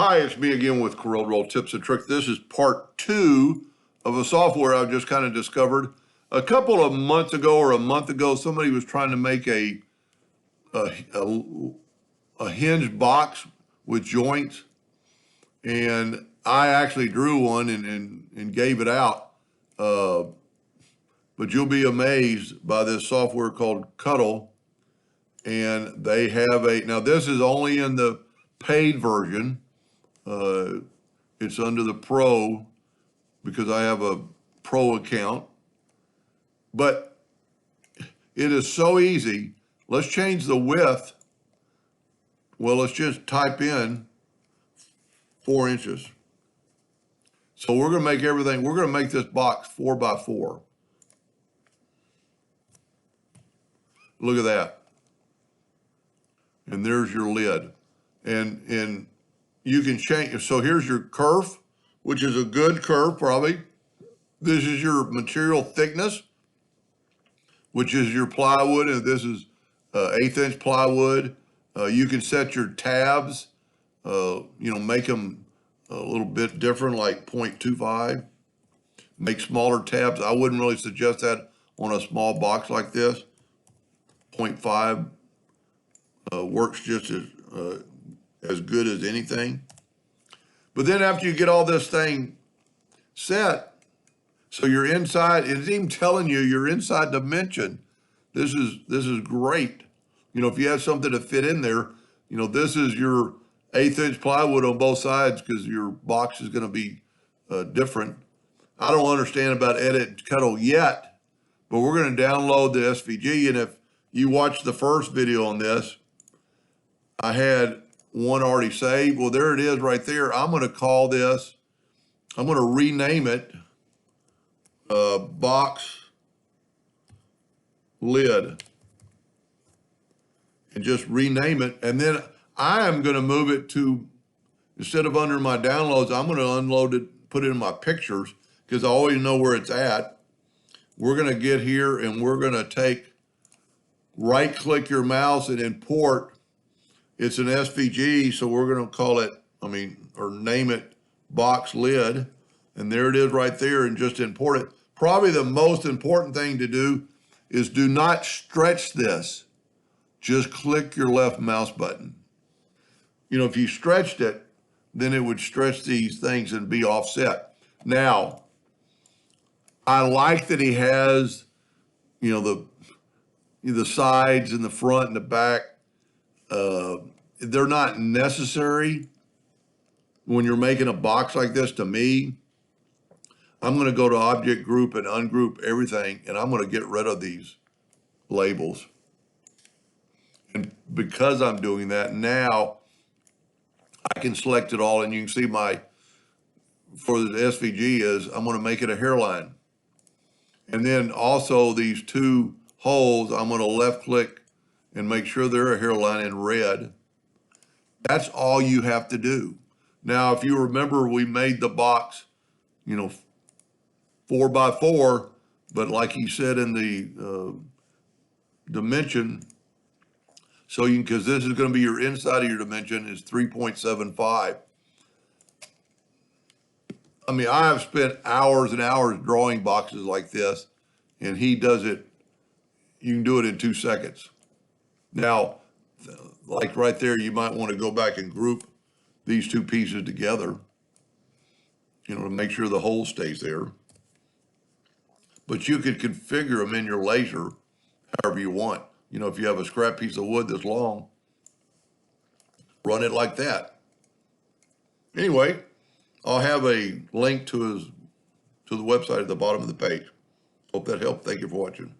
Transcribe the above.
Hi, it's me again with Corel Roll Tips and Tricks. This is part 2 of a software I've just kind of discovered. A couple of months ago or a month ago, somebody was trying to make a hinge box with joints, and I actually drew one and gave it out. But you'll be amazed by this software called Cuttle, and they have now this is only in the paid version. It's under the Pro because I have a Pro account, but it is so easy. Let's change the width. Well, let's just type in 4 inches. So we're going to make everything, we're going to make this box 4 by 4. Look at that. And there's your lid. And you can change. So here's your kerf, which is a good kerf probably. This is your material thickness, which is your plywood, and this is 1/8 inch plywood. You can set your tabs, make them a little bit different, like 0.25. Make smaller tabs. I wouldn't really suggest that on a small box like this. 0.5 works just as good as anything. But then after you get all this thing set, so you're inside, it's even telling you your inside dimension. This is great. If you have something to fit in there, this is your 1/8 inch plywood on both sides because your box is going to be different. I don't understand about Edit and Cuttle yet, but we're going to download the SVG. And if you watch the first video on this, I had one already saved. Well, there it is right there. I'm going to call this, I'm going to rename it box lid, and just rename it. And then I am going to move it to, instead of under my downloads, I'm going to unload it, put it in my pictures because I always know where it's at. We're going to get here and we're going to right click your mouse and import. It's an SVG, so we're going to call it, or name it box lid. And there it is right there, and just import it. Probably the most important thing to do is do not stretch this. Just click your left mouse button. If you stretched it, then it would stretch these things and be offset. Now, I like that he has, the sides and the front and the back. They're not necessary when you're making a box like this. To me, I'm going to go to object group and ungroup everything, and I'm going to get rid of these labels. And because I'm doing that, now I can select it all, and you can see for the SVG I'm going to make it a hairline. And then also these 2 holes, I'm going to left click and make sure they're a hairline in red. That's all you have to do. Now, if you remember, we made the box, 4 by 4, but like he said in the dimension, so because this is going to be your inside of your dimension is 3.75. I have spent hours and hours drawing boxes like this, and he does it. You can do it in 2 seconds. Now, like right there, you might want to go back and group these 2 pieces together, to make sure the hole stays there. But you could configure them in your laser however you want. If you have a scrap piece of wood that's long, run it like that. Anyway, I'll have a link to the website at the bottom of the page. Hope that helped. Thank you for watching.